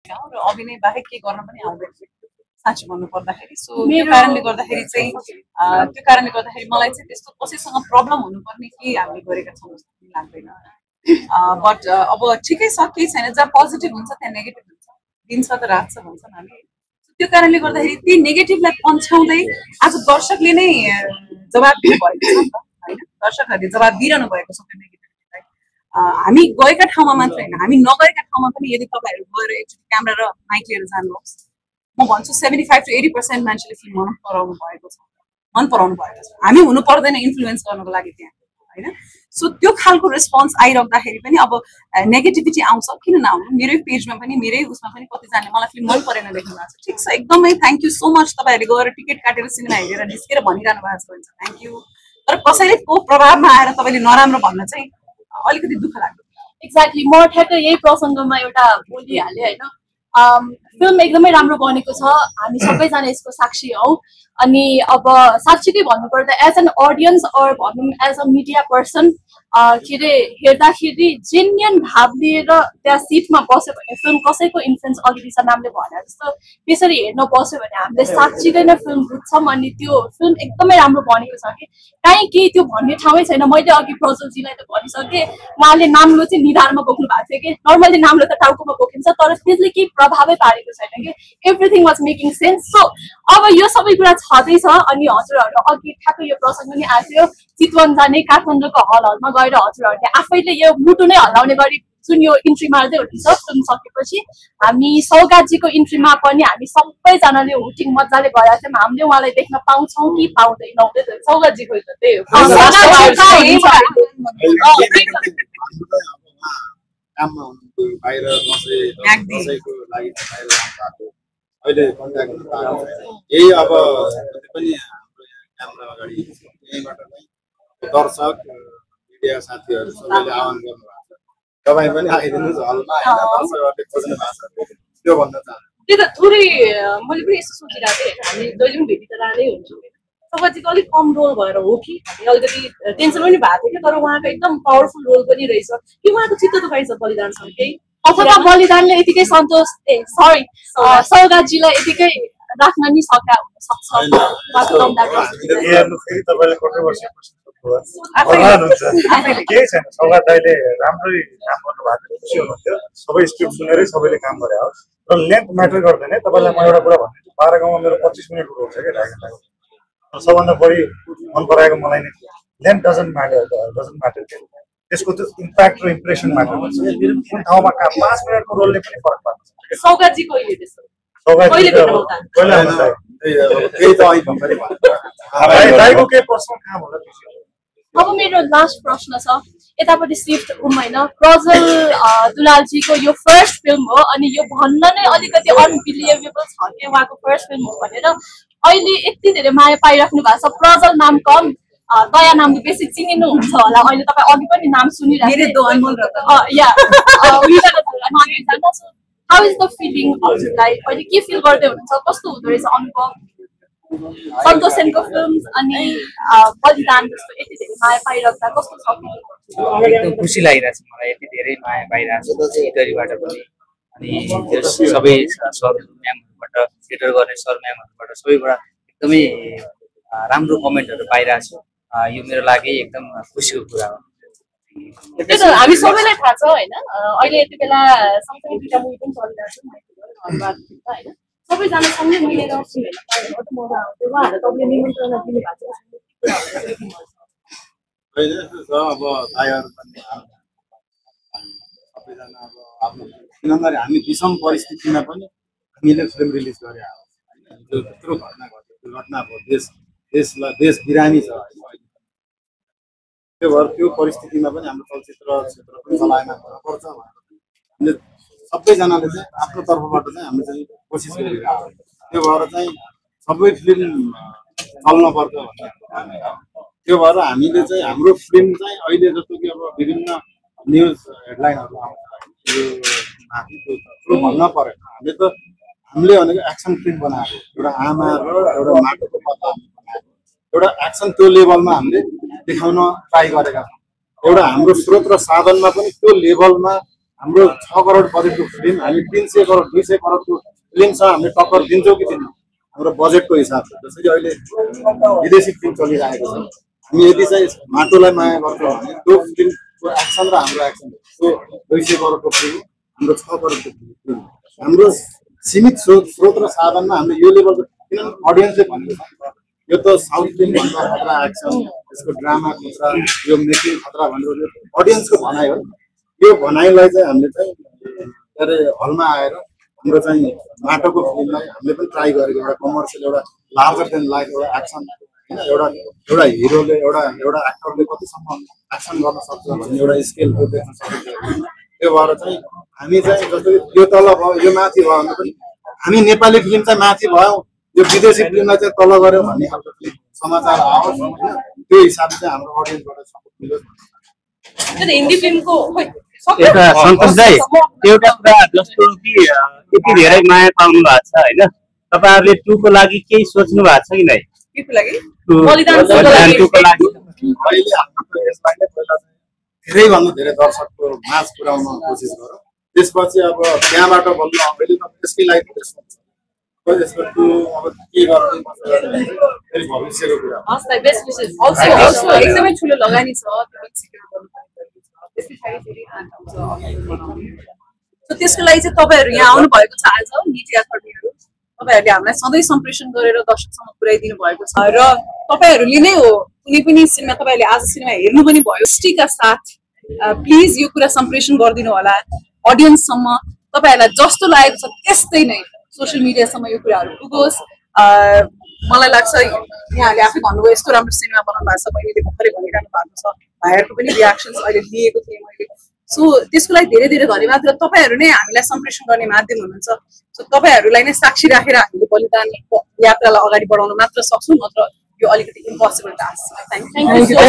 र अभिनय बाहेक के गर्न पनि आउँदैन साँच्चै भन्नु पर्दाखेरि सो त्यो कारणले गर्दाखेरि चाहिँ मलाई चाहिँ त्यस्तो कसैसँग प्रब्लम हुनुपर्ने के हामीले गरेका छौँ जस्तो लाग्दैन बट अब ठिकै छ केही छैन जहाँ पोजिटिभ हुन्छ त्यहाँ नेगेटिभ हुन्छ दिन्छ त राख्छ भन्छन् हामी त्यो कारणले गर्दाखेरि ती नेगेटिभलाई पन्छाउँदै आज दर्शकले नै जवाब दिनुभएको छ नि त होइन दर्शकहरूले जवाब दिइरहनु भएको छ त्यो नेगेटिभिटीलाई हामी गएका ठाउँमा मात्र होइन हामी नगएका ठाउँमा पनि यदि तपाईँहरू गएर एकचोटि क्यामेरा र माइक लिएर जानुहोस् म भन्छु 75 to 80% मान्छेले फिल्म मन पराउनु भएको छ हामी हुनु पर्दैन इन्फ्लुएन्स गर्नको लागि त्यहाँ होइन सो त्यो खालको रेस्पोन्स आइरहँदाखेरि पनि अब नेगेटिभिटी आउँछ किन नआउनु मेरै पेजमा पनि मेरै उसमा पनि कतिजनाले मलाई फिल्म मन परेन लेख्नु भएको छ ठिक छ एकदमै थ्याङ्क यू सो मच तपाईँहरूले गएर टिकट काटेर सिनेमा हेरेर निस्केर भनिरहनु भएको छ हुन्छ थ्याङ्क यू तर कसैले को प्रभावमा आएर तपाईँले नराम्रो भन्न चाहिँ अलिकति दुःख लाग्यो एक्ज्याक्टली म ठ्याक्क यही प्रसङ्गमा एउटा बोलिहालेँ होइन फिल्म एकदमै राम्रो बनेको छ हामी सबैजना यसको साक्षी हौ अनि अब साक्षीकै भन्नुपर्दा एज एन अडियन्स अर भनौँ एज अ मिडिया पर्सन के अरे हेर्दाखेरि जेन्युन भाव लिएर त्यहाँ सिटमा बस्यो भने फिल्म कसैको इन्फ्लुएन्स अघि दिशा म्यामले भने जस्तो त्यसरी हेर्न बस्यो भने हामीले साँच्चीकै नै फिल्म बुझ्छौँ अनि त्यो फिल्म एकदमै राम्रो बनेको छ कि काहीँ केही त्यो भन्ने ठाउँै छैन मैले अघि प्रज्वलजीलाई त भनिसकेँ उहाँले नाम्लो चाहिँ निधारमा बोक्नु भएको थियो कि नर्मली नाम्लो त टाउकोमा बोकिन्छ तर त्यसले केही प्रभावै पारेको छैन कि everything was making sense so अब यो सबै कुरा छँदैछ अनि हजुरहरू अघि ठ्याक्क यो प्रसङ्ग पनि आएको चितवन जाने काठमाडौँको हलमा गएर हजुरहरूले आफैले यो मुटु नै हल्लाउने गरी जुन यो इन्ट्री मार्दै हुनुहुन्छ फिल्म सकेपछि हामी सौगातजीको इन्ट्रीमा पनि हामी सबैजनाले हुटिङ मजाले गएका थियौँ हामीले उहाँलाई देख्न पाउँछौँ कि पाउँदैनौँ सौगातजीको त त्यही हो अहिले कन्ट्याक्ट यही अब जति पनि हाम्रो क्यामेरा अगाडि यहीँबाट नै दर्शक मिडिया साथीहरू सबैले आह्वान गर्नुभएको छ तपाईँ पनि आइदिनुहोस् हलमा होइन दर्शकहरूले खोज्नु भएको छ त्यो भन्न चाहन्छु त्यही त थोरै मैले पनि यसो सोचिरहेको थिएँ हामी जहिले पनि भेटिरहँदै हुन्छौँ सौगातजीको अलिक कम रोल भएर हो कि अलिकति टेन्सन पनि भएको थियो कि तर उहाँको एकदम पावरफुल रोल पनि रहेछ कि उहाँको चित्त दुखाइ छ बलिदानसँग केही अथवा बलिदानले यतिकै सन्तोष सौगातजीलाई यतिकै राख्न नि सका हुन सक्छ केही छैन सौगात दाइले राम्रै काम गर्नुभएको खुसी हुनुहुन्थ्यो सबै स्क्रिप्ट सुनेरै सबैले काम गरे हो र लेन्थ म्याटर गर्दैन तपाईँलाई म एउटा कुरा भनिदिन्छु 12 गाउँमा मेरो 25 मिनटको रोल छ कि ढाका सबभन्दा बढी मन पराएको मलाई नै लेन्थ डजन्ट म्याटर त्यसको त्यो इम्प्याक्ट र इम्प्रेसन म्याटर गर्छ कुन ठाउँमा काम 5 मिनटको रोलले पनि फरक पार्छ सौगातजी कहिले त्यस्तो कहिले अब मेरो लास्ट प्रश्न छ यतापट्टि शिफ्ट होइन प्रज्वल दुलालजीको यो फर्स्ट फिल्म हो अनि यो भन्न नै अलिकति अनबिलिभेबल छ कि उहाँको फर्स्ट फिल्म हो भनेर अहिले यति धेरै माया पाइराख्नु भएको छ प्रज्वल नाम कम दया नामले बेसी चिनिनुहुन्छ होला अहिले तपाईँ अघि पनि नाम सुनिरहेको हाउ इज द फिलिङ हजुरलाई अहिले के फिल गर्दै हुनुहुन्छ कस्तो हुँदो रहेछ अनुभव सन्तोष सेनको फिल्म अनि बलिदान जस्तो यति धेरै माया पाइराख्दा कस्तो छ एकदम खुसी लागिरहेछ मलाई यति धेरै माया पाइरहेको छ इटरीबाट पनि अनि सबै सर म्यामहरूबाट थिएटर गर्ने सर म्यामहरूबाट सबैबाट एकदमै राम्रो कमेन्टहरू पाइरहेको छु यो मेरो लागि एकदम खुसीको कुरा हो हामी सबैलाई थाहा छ होइन अहिले यति बेला सँगसँगै दुईटा मुभी पनि चलिरहेको छ होइन सबैजना सँगै मिलेर उहाँहरूलाई तपाईँले निमन्त्रणा दिनुभएको छ अब दाइहरू पनि सबैजना अब आफ्नो किनभने हामी विषम परिस्थितिमा पनि हामीले फिल्म रिलिज गरे होइन जो त्यत्रो घटना घट्यो त्यो घटना अब देश बिरामी छ त्यो भएर त्यो परिस्थितिमा पनि हाम्रो चलचित्र क्षेत्र पनि चलायमान हुनुपर्छ हामीले सबैजनाले चाहिँ आफ्नो तर्फबाट चाहिँ हामीले चाहिँ कोसिस गरिरहेको त्यो भएर चाहिँ सबै फिल्म चल्नुपर्छ भन्ने त्यो भएर हामीले चाहिँ हाम्रो फिल्म चाहिँ अहिले जस्तो कि अब विभिन्न न्युज हेडलाइनहरू आउँछ यो माथि त्यो भन्न परेन हामीले भनेको एक्सन फिल्म बनाएको एउटा आमा र एउटा माटोको पत्ता हामीले बनाएको एउटा एक्सन त्यो लेभलमा हामीले देखाउन ट्राई गरेका छौँ एउटा हाम्रो स्रोत र साधनमा पनि त्यो लेभलमा हाम्रो 6 करोड बजेटको फिल्म हामी 300 करोड 200 करोडको फिल्मसँग हामीले टक्कर दिन्छौँ कि दिन्नौँ हाम्रो बजेटको हिसाबले। जसरी अहिले विदेशी फिल्म चलिरहेको छ, हामी यदि चाहिँ माटोलाई माया गर्छौँ भने त्यो फिल्मको एक्सन र हाम्रो एक्सन त्यो 200 करोडको फिल्म हाम्रो 6 करोडको फिल्म हाम्रो सीमित स्रोत र साधनमा हामीले यो लेभलको किनभने अडियन्सले भनेको छ यो त साउथ फिल्म भन्दा खतरा एक्सन यसको ड्रामा खतरा यो मेकिङ खतरा भनेर अडियन्सको भनाइ हो। यो भनाइलाई चाहिँ हामीले चाहिँ हलमा आएर हाम्रो चाहिँ माटोको फिल्मलाई हामीले पनि ट्राई गरेको एउटा कमर्सियल एउटा लार्जर देन लाइफ एउटा एक्सन होइन एउटा हिरोले एउटा एक्टरले कतिसम्म एक्सन गर्न सक्छ भन्ने एउटा स्केल देख्न सकिन्छ। त्यो भएर चाहिँ हामी चाहिँ जस्तो यो तल भयो यो माथि भयो भने पनि हामी नेपाली फिल्म चाहिँ माथि भयो यो विदेशी फिल्मलाई चाहिँ तल गऱ्यो भन्ने खालको समाचार आओस् होइन त्यो हिसाबले चाहिँ हाम्रो अडियन्सबाट सपोर्ट मिलोस्। हिन्दी फिल्मको एउटा सन्तोष दाइ एउटा कुरा जस्तो कि यति धेरै माया पाउनु भएको छ होइन, तपाईँहरूले 2 को लागि केही सोच्नु भएको छ कि नै? केको लागि? अहिले हाम्रो यसलाई नै पहिला धेरैभन्दा धेरै दर्शकको माझ पुर्याउन कोसिस गरौँ, त्यसपछि अब त्यहाँबाट बल्ल अहिले त त्यसकै लागि सोच्छ यसको अब के गर्ने भविष्यको कुरा एकदमै ठुलो लगानी छ त्यसको लागि चाहिँ तपाईँहरू यहाँ आउनु भएको छ आज मिडिया कर्मीहरू तपाईँहरूले हामीलाई सधैँ सम्प्रेषण गरेर दर्शकसम्म पुर्याइदिनु भएको छ र तपाईँहरूले नै हो कुनै पनि सिनेमा तपाईँहरूले आज सिनेमा हेर्नु पनि भयो दृष्टिका साथ प्लिज यो कुरा सम्प्रेषण गरिदिनु होला अडियन्ससम्म तपाईँहरूलाई जस्तो लागेको छ त्यस्तै नै सोसियल मिडियासम्म यो कुराहरू पुगोस्। मलाई लाग्छ यहाँहरूले आफै भन्नुभयो यस्तो राम्रो सिनेमा बनाउनु भएको छ बहिनीले भर्खरै भनिरहनु भएको छ भाइहरूको पनि रियाक्सन्स अहिले लिएको थिएँ मैले सो त्यसको लागि धेरै धेरै धन्यवाद र तपाईँहरू नै हामीलाई सम्प्रेषण गर्ने माध्यम हुनुहुन्छ सो तपाईँहरूलाई नै साक्षी राखेर हामीले बलिदान यात्रालाई अगाडि बढाउन मात्र सक्छौँ नत्र यो अलिकति इम्पोसिबल टास्क छ। Thank you.